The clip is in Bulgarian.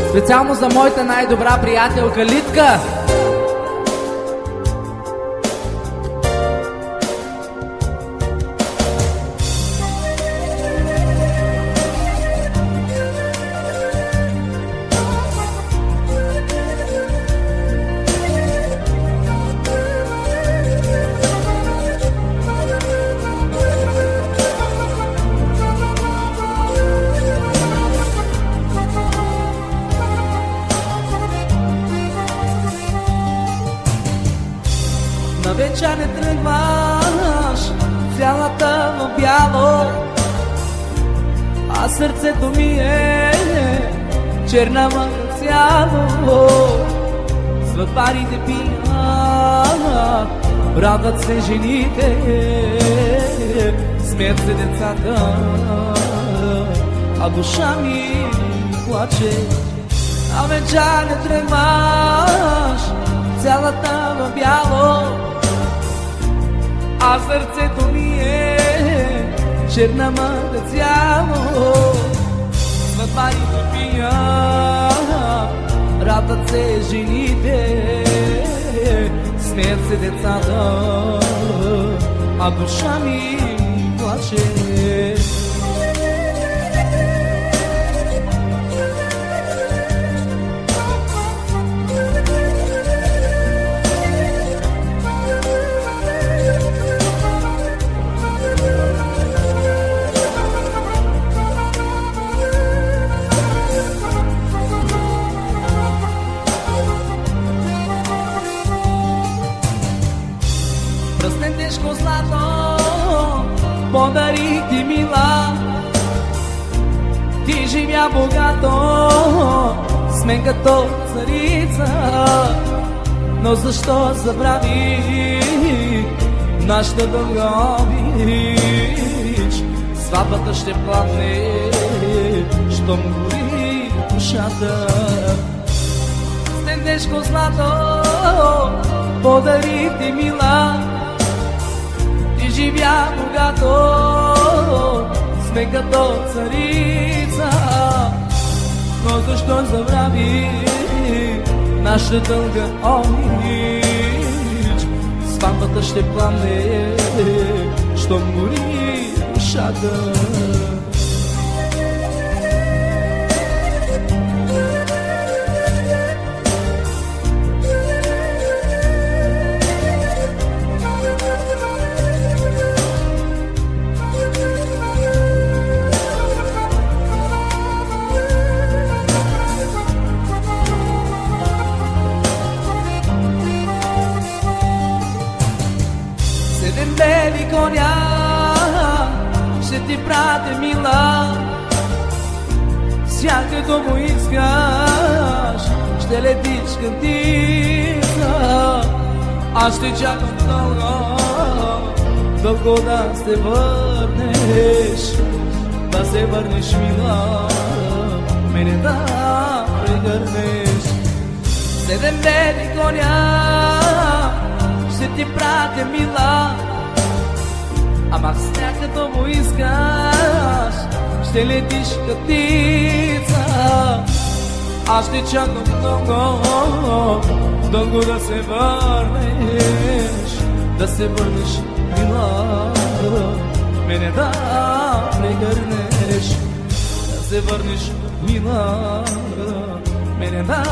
Специално за моята най-добра приятелка Литка. На вечер не тръгваш, цялата в бяло, а сърцето ми е черна мъка цяло. Сватбарите пият, радват се жените, смеят се децата, а душа ми плаче. А вечер не тръгваш, цялата в бяло, а сърцето ми е черна мъка цяло. Сватбарите пият, радват се жените, смеят се децата, а душа ми плаче. Пръстен тежко злато подари ти, мила, ти живя богато, с мен като царица. Но защо забрави нашата дълга обич? Сватбата ще пладне, щом гори душата. Пръстен тежко злато подари ти, мила, ти живя богато, сме като царица. Но защо забрави нашата дълга обич? Сватбата ще пламне, щом гори душата. Седем бели коня ще ти пратя, мила, всякъде му искаш, ще летиш към птица. Аз ще чакам дълго, дълго да се върнеш, да се върнеш, мила, мене да прегърнеш. Седем бели коня ще ти пратя, мила, ама всякъде му искаш, ще летиш като птица. Аз ще чакам дълго, дълго да се върнеш, да се върнеш, мила, мене да прегърнеш, да се върнеш, мила, мене да